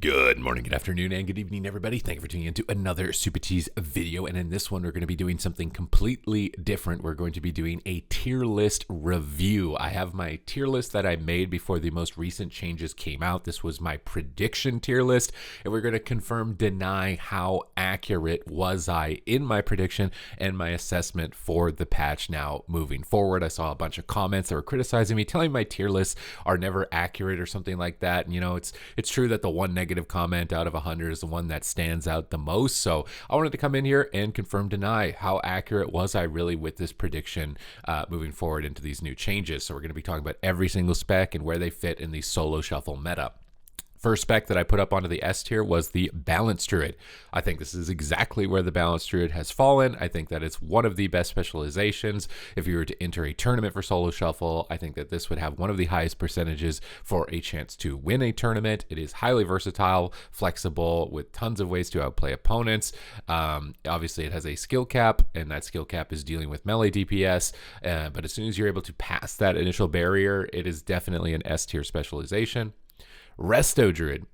Good morning, good afternoon, and good evening, everybody. Thank you for tuning into another Supatease video. And in this one, we're going to be doing something completely different. We're going to be doing a tier list review. I have my tier list that I made before the most recent changes came out. This was my prediction tier list, and we're going to confirm, deny how accurate was I in my prediction and my assessment for the patch now moving forward. I saw a bunch of comments that were criticizing me, telling my tier lists are never accurate or something like that. And, you know, it's true that the one negative comment out of 100 is the one that stands out the most. So I wanted to come in here and confirm, deny how accurate was I really with this prediction moving forward into these new changes. So we're going to be talking about every single spec and where they fit in the solo shuffle meta. First spec that I put up onto the S tier was the Balance Druid. I think this is exactly where the Balance Druid has fallen. I think that it's one of the best specializations. If you were to enter a tournament for Solo Shuffle, I think that this would have one of the highest percentages for a chance to win a tournament. It is highly versatile, flexible, with tons of ways to outplay opponents. Obviously, it has a skill cap, and that skill cap is dealing with melee DPS. But as soon as you're able to pass that initial barrier, it is definitely an S tier specialization. Resto Druid.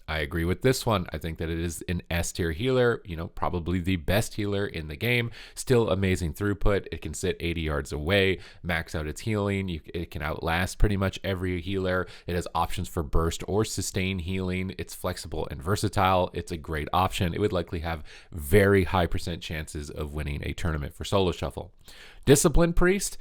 I agree with this one. I think that it is an S tier healer, probably the best healer in the game. Still amazing throughput. It can sit 80 yards away, max out its healing. It can outlast pretty much every healer. It has options for burst or sustain healing. It's flexible and versatile. It's a great option. It would likely have very high percent chances of winning a tournament for Solo Shuffle. Discipline Priest.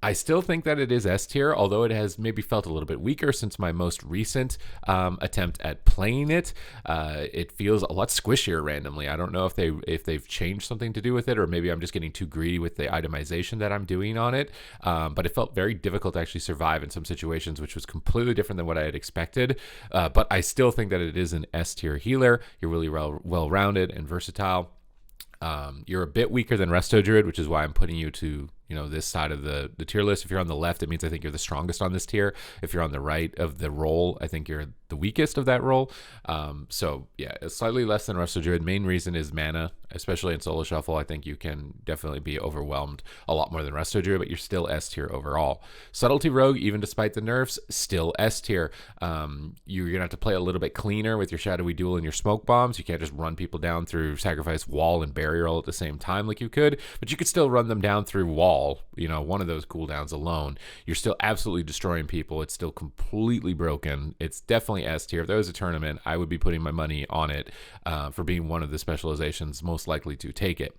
I still think that it is S tier, although it has maybe felt a little bit weaker since my most recent attempt at playing it. It feels a lot squishier randomly. I don't know if they've changed something to do with it, or maybe I'm just getting too greedy with the itemization that I'm doing on it. But it felt very difficult to actually survive in some situations, which was completely different than what I had expected. But I still think that it is an S tier healer. You're really well-rounded and versatile. You're a bit weaker than Resto Druid, which is why I'm putting you to this side of the tier list. If you're on the left, it means I think you're the strongest on this tier. If you're on the right of the role, I think you're the weakest of that role. So yeah, it's slightly less than Resto Druid. Main reason is mana, especially in Solo Shuffle. I think you can definitely be overwhelmed a lot more than Resto Druid, but you're still S tier overall. Subtlety Rogue, even despite the nerfs, still S tier. You're gonna have to play a little bit cleaner with your Shadowy Duel and your Smoke Bombs. You can't just run people down through Sacrifice, Wall, and Barrier all at the same time like you could, but you could still run them down through Wall. One of those cooldowns alone. You're still absolutely destroying people. It's still completely broken. It's definitely S tier. If there was a tournament, I would be putting my money on it for being one of the specializations most likely to take it.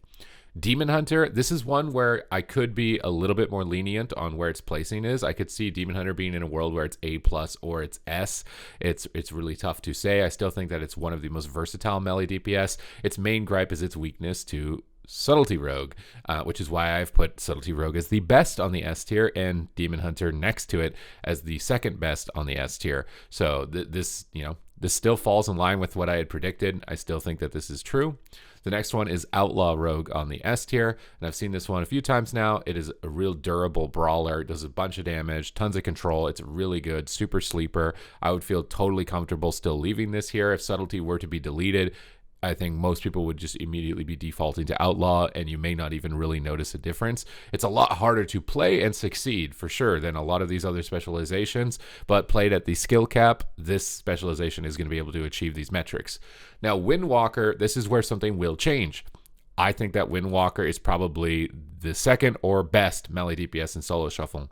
Demon Hunter, this is one where I could be a little bit more lenient on where its placing is. I could see Demon Hunter being in a world where it's A+ or it's S. It's really tough to say. I still think that it's one of the most versatile melee DPS. Its main gripe is its weakness to Subtlety Rogue, which is why I've put Subtlety Rogue as the best on the S tier and Demon Hunter next to it as the second best on the S tier. So this still falls in line with what I had predicted. I still think that this is true. The next one is Outlaw Rogue on the S tier, and I've seen this one a few times now. It is a real durable brawler. It does a bunch of damage, tons of control. It's really good, super sleeper. I would feel totally comfortable still leaving this here. If Subtlety were to be deleted, I think most people would just immediately be defaulting to Outlaw, and you may not even really notice a difference. It's a lot harder to play and succeed, for sure, than a lot of these other specializations, but played at the skill cap, this specialization is going to be able to achieve these metrics. Now, Windwalker, this is where something will change. I think that Windwalker is probably the second or best melee DPS in Solo Shuffle.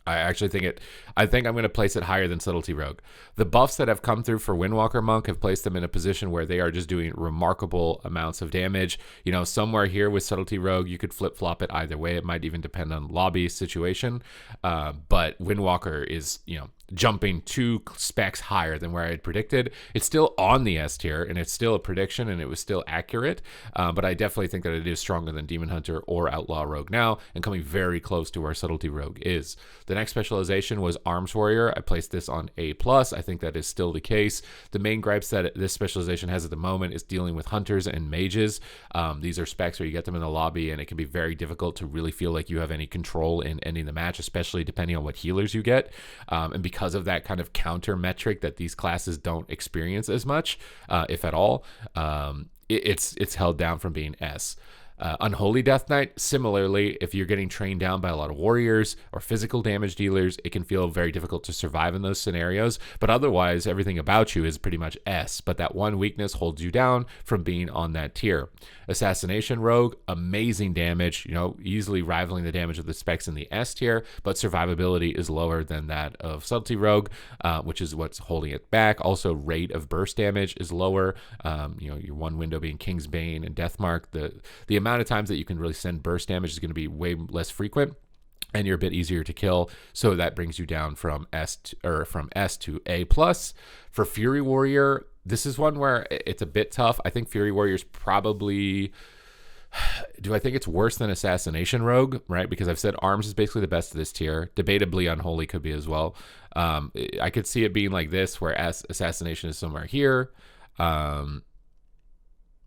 I think I'm going to place it higher than Subtlety Rogue. The buffs that have come through for Windwalker Monk have placed them in a position where they are just doing remarkable amounts of damage. Somewhere here with Subtlety Rogue, you could flip-flop it either way. It might even depend on lobby situation. But Windwalker is, jumping 2 specs higher than where I had predicted. It's still on the S tier, and it's still a prediction, and it was still accurate. But I definitely think that it is stronger than Demon Hunter or Outlaw Rogue now, and coming very close to where Subtlety Rogue is. The next specialization was Arms Warrior. I placed this on A+. I think that is still the case. The main gripes that this specialization has at the moment is dealing with hunters and mages. These are specs where you get them in the lobby, and it can be very difficult to really feel like you have any control in ending the match, especially depending on what healers you get. And because of that kind of counter metric that these classes don't experience as much, if at all, it's held down from being S. Unholy Death Knight, similarly, if you're getting trained down by a lot of warriors or physical damage dealers, it can feel very difficult to survive in those scenarios. But otherwise, everything about you is pretty much S. But that one weakness holds you down from being on that tier. Assassination Rogue, amazing damage, easily rivaling the damage of the specs in the S tier, but survivability is lower than that of Subtlety Rogue, which is what's holding it back. Also, rate of burst damage is lower. Your one window being King's Bane and Deathmark. The amount of times that you can really send burst damage is going to be way less frequent, and you're a bit easier to kill. So that brings you down from S to A plus. For Fury Warrior, this is one where it's a bit tough. I think Fury Warrior's probably. Do I think it's worse than Assassination Rogue, right? Because I've said Arms is basically the best of this tier. Debatably, Unholy could be as well. I could see it being like this, where Assassination is somewhere here.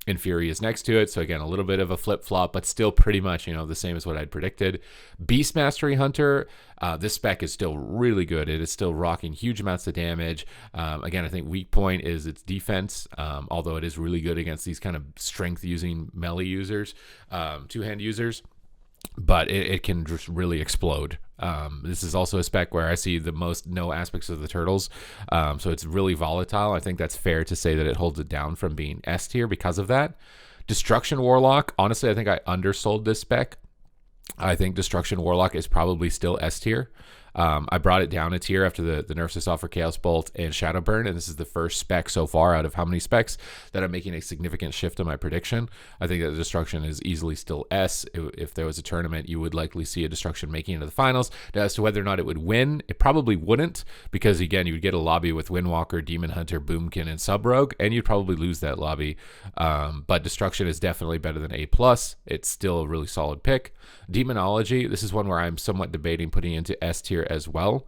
And Fury is next to it. So again, a little bit of a flip-flop, but still pretty much, the same as what I'd predicted. Beast Mastery Hunter, this spec is still really good. It is still rocking huge amounts of damage. Again, I think weak point is its defense, although it is really good against these kind of strength-using melee users, two-hand users. But it can just really explode. This is also a spec where I see the most no aspects of the turtles. So it's really volatile. I think that's fair to say that it holds it down from being S tier because of that. Destruction Warlock, honestly, I think I undersold this spec. I think Destruction Warlock is probably still S tier. I brought it down a tier after the nerfs I saw for Chaos Bolt and Shadowburn, and this is the first spec so far out of how many specs that I'm making a significant shift in my prediction. I think that Destruction is easily still S. If there was a tournament, you would likely see a Destruction making it into the finals. Now, as to whether or not it would win, it probably wouldn't, because again, you would get a lobby with Windwalker, Demon Hunter, Boomkin, and Sub Rogue, and you'd probably lose that lobby. But Destruction is definitely better than A+. It's still a really solid pick. Demonology, this is one where I'm somewhat debating putting into S tier as well.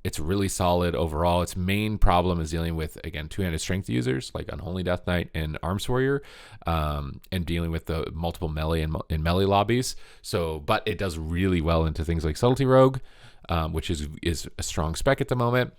It's really solid overall. Its main problem is dealing with, again, two-handed strength users like Unholy Death Knight and Arms Warrior, and dealing with the multiple melee and melee lobbies. But it does really well into things like Subtlety Rogue, which is a strong spec at the moment.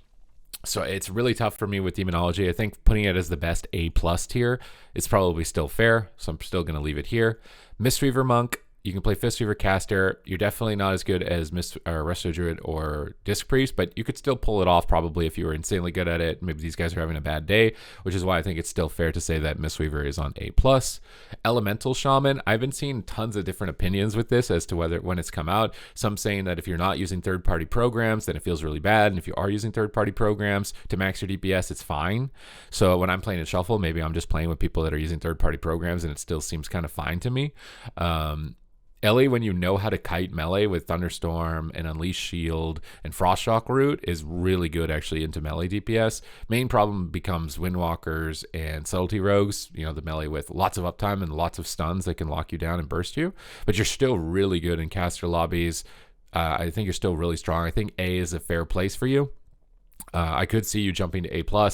So it's really tough for me with Demonology. I think putting it as the best A+ tier is probably still fair, so I'm still going to leave it here. Mistweaver Monk, you can play Fistweaver Caster. You're definitely not as good as Resto Druid or Disc Priest, but you could still pull it off probably if you were insanely good at it. Maybe these guys are having a bad day, which is why I think it's still fair to say that Mistweaver is on A+. Elemental Shaman, I've been seeing tons of different opinions with this as to when it's come out. Some saying that if you're not using third-party programs, then it feels really bad, and if you are using third-party programs to max your DPS, it's fine. So when I'm playing in Shuffle, maybe I'm just playing with people that are using third-party programs, and it still seems kind of fine to me. Ellie, when you know how to kite melee with Thunderstorm and Unleash Shield and Frostshock Root, is really good actually into melee DPS. Main problem becomes Windwalkers and Subtlety Rogues, the melee with lots of uptime and lots of stuns that can lock you down and burst you. But you're still really good in caster lobbies. I think you're still really strong. I think A is a fair place for you. I could see you jumping to A+,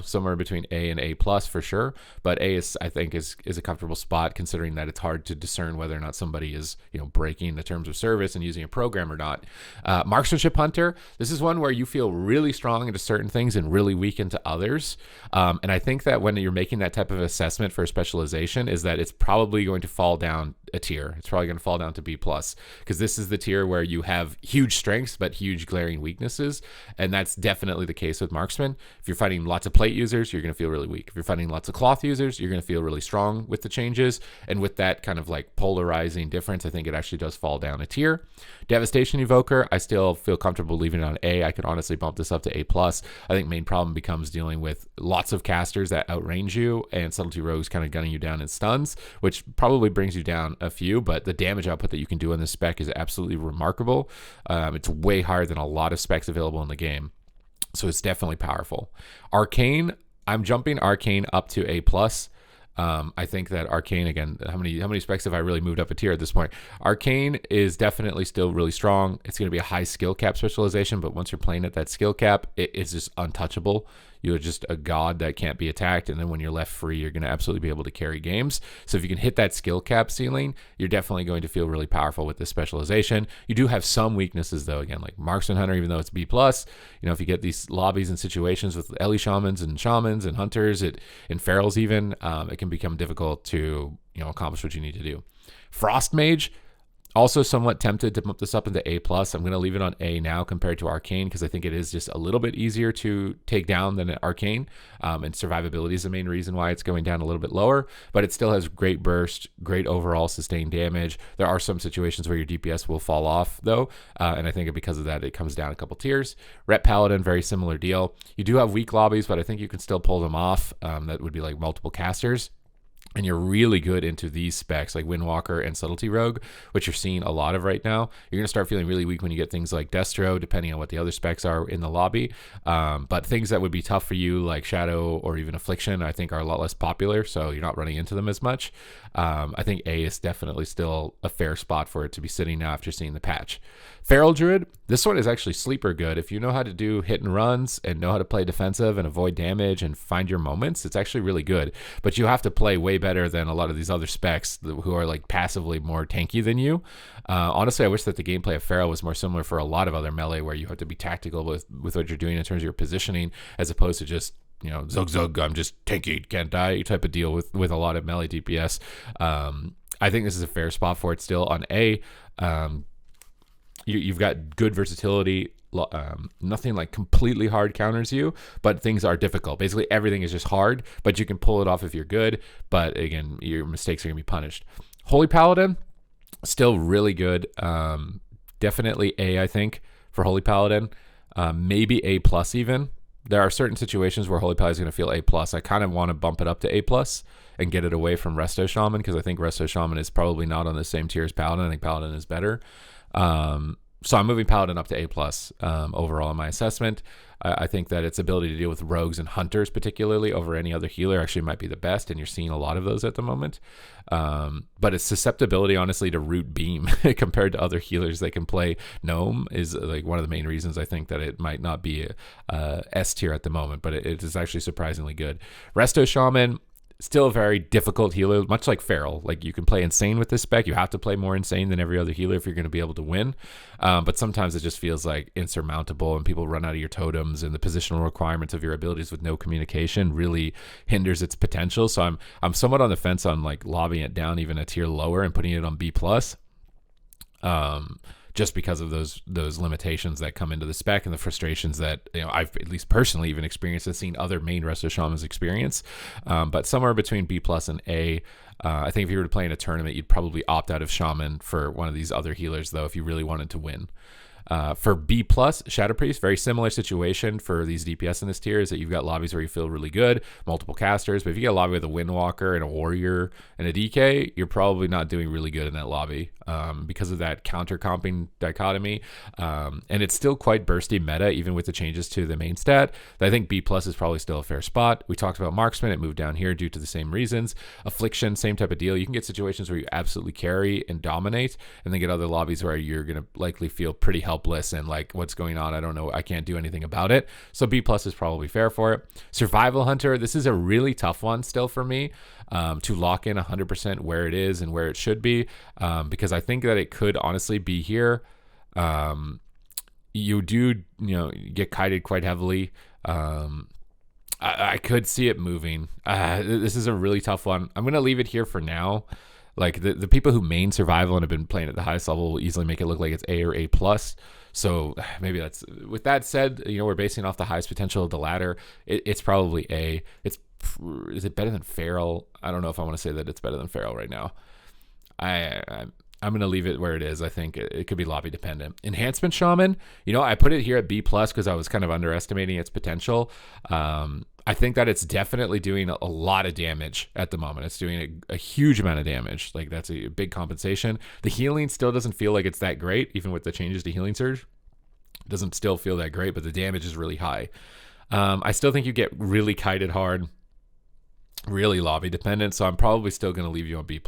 somewhere between A and A+ for sure. But A I think is a comfortable spot, considering that it's hard to discern whether or not somebody is, breaking the terms of service and using a program or not. Marksmanship Hunter, this is one where you feel really strong into certain things and really weak into others. And I think that when you're making that type of assessment for specialization, is that it's probably going to fall down a tier. It's probably going to fall down to B+, because this is the tier where you have huge strengths but huge glaring weaknesses, and that's definitely the case with Marksman. If you're fighting lots of plate users, you're going to feel really weak. If you're fighting lots of cloth users, you're going to feel really strong with the changes, and with that kind of like polarizing difference, I think it actually does fall down a tier. Devastation Evoker, I still feel comfortable leaving it on A. I could honestly bump this up to A+. I think main problem becomes dealing with lots of casters that outrange you and Subtlety Rogues kind of gunning you down in stuns, which probably brings you down a few, but the damage output that you can do in this spec is absolutely remarkable. It's way higher than a lot of specs available in the game, so it's definitely powerful. Arcane, I'm jumping Arcane up to A+. I think that Arcane, again, how many specs have I really moved up a tier at this point? Arcane is definitely still really strong. It's going to be a high skill cap specialization, but once you're playing at that skill cap, it's just untouchable. You're just a god that can't be attacked, and then when you're left free, you're going to absolutely be able to carry games. So if you can hit that skill cap ceiling, you're definitely going to feel really powerful with this specialization. You do have some weaknesses, though, again, like Marksman Hunter, even though it's B+, if you get these lobbies and situations with Ellie Shamans and Hunters, and Ferals even, it can become difficult to accomplish what you need to do. Frost Mage, also somewhat tempted to bump this up into A+. I'm going to leave it on A now compared to Arcane because I think it is just a little bit easier to take down than Arcane. And survivability is the main reason why it's going down a little bit lower. But it still has great burst, great overall sustained damage. There are some situations where your DPS will fall off, though. And I think because of that, it comes down a couple tiers. Ret Paladin, very similar deal. You do have weak lobbies, but I think you can still pull them off. That would be like multiple casters. And you're really good into these specs like Windwalker and Subtlety Rogue, which you're seeing a lot of right now. You're going to start feeling really weak when you get things like Destro, depending on what the other specs are in the lobby. But things that would be tough for you, like Shadow or even Affliction, I think are a lot less popular, so you're not running into them as much. I think A is definitely still a fair spot for it to be sitting now after seeing the patch. Feral Druid, this one is actually sleeper good. If you know how to do hit and runs and know how to play defensive and avoid damage and find your moments, it's actually really good. But you have to play way better than a lot of these other specs who are like passively more tanky than you. Honestly, I wish that the gameplay of Feral was more similar for a lot of other melee where you have to be tactical with what you're doing in terms of your positioning as opposed to just zug zug, I'm just tanky, can't die type of deal with a lot of melee DPS. I think this is a fair spot for it still on A. You've got good versatility. Nothing like completely hard counters you, but things are difficult. Basically, everything is just hard, but you can pull it off if you're good. But again, your mistakes are going to be punished. Holy Paladin, still really good. Definitely A, I think, for Holy Paladin. Maybe A+ even. There are certain situations where Holy Paladin is going to feel A+. I kind of want to bump it up to A+ and get it away from Resto Shaman because I think Resto Shaman is probably not on the same tier as Paladin. I think Paladin is better. So I'm moving Paladin up to A+ overall in my assessment. I think that its ability to deal with rogues and hunters particularly over any other healer actually might be the best, and you're seeing a lot of those at the moment. But its susceptibility, honestly, to root beam compared to other healers that can play Gnome is like one of the main reasons I think that it might not be S tier at the moment, but it is actually surprisingly good. Resto Shaman, still a very difficult healer, much like Feral. Like you can play Insane with this spec. You have to play more Insane than every other healer if you're going to be able to win. But sometimes it just feels like insurmountable and people run out of your totems and the positional requirements of your abilities with no communication really hinders its potential. So I'm somewhat on the fence on like lobbying it down even a tier lower and putting it on B+. Just because of those limitations that come into the spec and the frustrations that I've at least personally even experienced and seen other main Resto Shamans experience. But somewhere between B+ and A. I think if you were to play in a tournament, you'd probably opt out of Shaman for one of these other healers, though, if you really wanted to win. For B+, Shadow Priest, very similar situation for these DPS in this tier is that you've got lobbies where you feel really good, multiple casters, but if you get a lobby with a Windwalker and a Warrior and a DK, you're probably not doing really good in that lobby because of that counter-comping dichotomy. And it's still quite bursty meta, even with the changes to the main stat. I think B+ is probably still a fair spot. We talked about Marksman. It moved down here due to the same reasons. Affliction, same type of deal. You can get situations where you absolutely carry and dominate, and then get other lobbies where you're going to likely feel pretty helpless and like, what's going on? I don't know. I can't do anything about it. So B+ is probably fair for it. Survival Hunter, this is a really tough one still for me to lock in 100% where it is and where it should be because I think that it could honestly be here. You do, get kited quite heavily. I could see it moving. This is a really tough one. I'm going to leave it here for now. Like the people who main survival and have been playing at the highest level will easily make it look like it's A or A+. So maybe that's, with that said, we're basing off the highest potential of the ladder. It's probably A. Is it better than Feral? I don't know if I want to say that it's better than Feral right now. I'm going to leave it where it is. I think it could be lobby dependent. Enhancement Shaman, I put it here at B+ because I was kind of underestimating its potential. I think that it's definitely doing a lot of damage at the moment. It's doing a huge amount of damage. Like that's a big compensation. The healing still doesn't feel like it's that great, even with the changes to Healing Surge. It doesn't still feel that great, but the damage is really high. I still think you get really kited hard, really lobby dependent. So I'm probably still going to leave you on B+.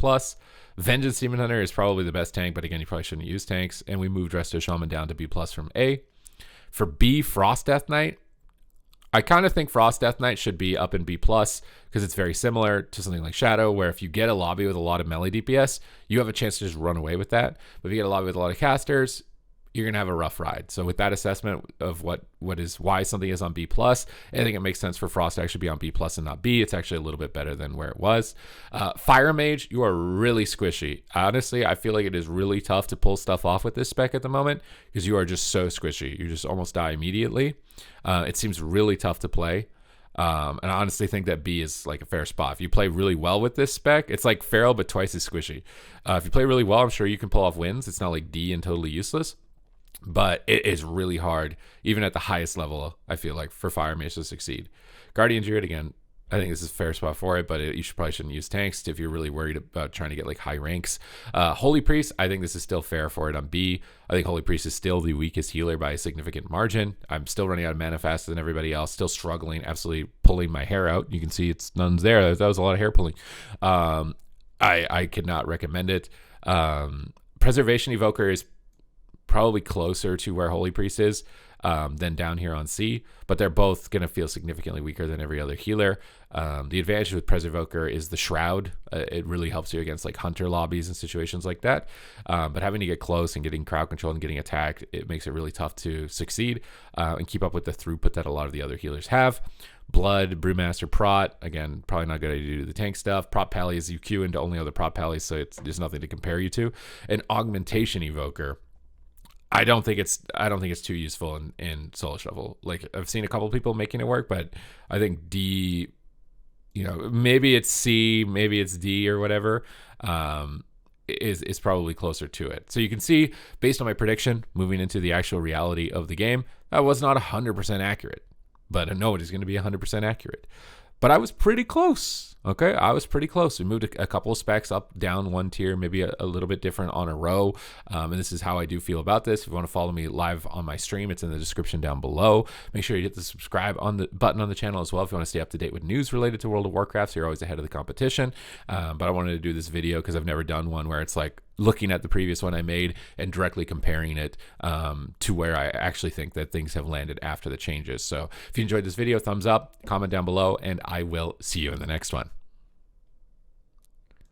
Vengeance Demon Hunter is probably the best tank, but again, you probably shouldn't use tanks. And we moved Resto Shaman down to B+ from A. For B, Frost Death Knight. I kind of think Frost Death Knight should be up in B+ because it's very similar to something like Shadow, where if you get a lobby with a lot of melee DPS, you have a chance to just run away with that. But if you get a lobby with a lot of casters, you're gonna have a rough ride. So with that assessment of why something is on B plus, I think it makes sense for Frost to actually be on B plus and not B. It's actually a little bit better than where it was. Fire Mage, you are really squishy. Honestly, I feel like it is really tough to pull stuff off with this spec at the moment because you are just so squishy. You just almost die immediately. It seems really tough to play. And I honestly think that B is like a fair spot. If you play really well with this spec, it's like Feral, but twice as squishy. If you play really well, I'm sure you can pull off wins. It's not like D and totally useless. But it is really hard, even at the highest level, I feel like, for Fire Mage to succeed. Guardian Druid, again, I think this is a fair spot for it, but you probably shouldn't use tanks if you're really worried about trying to get like high ranks. Holy Priest, I think this is still fair for it on B. I think Holy Priest is still the weakest healer by a significant margin. I'm still running out of mana faster than everybody else, still struggling, absolutely pulling my hair out. You can see it's none's there. That was a lot of hair pulling. I could not recommend it. Preservation Evoker is probably closer to where Holy Priest is than down here on C, but they're both going to feel significantly weaker than every other healer. The advantage with Preservoker is the Shroud. It really helps you against like Hunter lobbies and situations like that. But having to get close and getting crowd control and getting attacked, it makes it really tough to succeed and keep up with the throughput that a lot of the other healers have. Blood, Brewmaster, Prot, again, probably not a good idea to do the tank stuff. Prot Pally is you queue into only other Prot Pallies, so there's nothing to compare you to. An Augmentation Evoker, I don't think it's too useful in Solo Shuffle. Like, I've seen a couple of people making it work, but I think D, maybe it's C, maybe it's D or whatever, is probably closer to it. So you can see, based on my prediction, moving into the actual reality of the game, that was not 100% accurate. But nobody's going to be 100% accurate. But I was pretty close. Okay, I was pretty close. We moved a couple of specs up, down one tier, maybe a little bit different on a row. And this is how I do feel about this. If you want to follow me live on my stream, it's in the description down below. Make sure you hit the subscribe button on the channel as well if you want to stay up to date with news related to World of Warcraft, so you're always ahead of the competition. But I wanted to do this video because I've never done one where it's like looking at the previous one I made and directly comparing it to where I actually think that things have landed after the changes. So if you enjoyed this video, thumbs up, comment down below, and I will see you in the next one.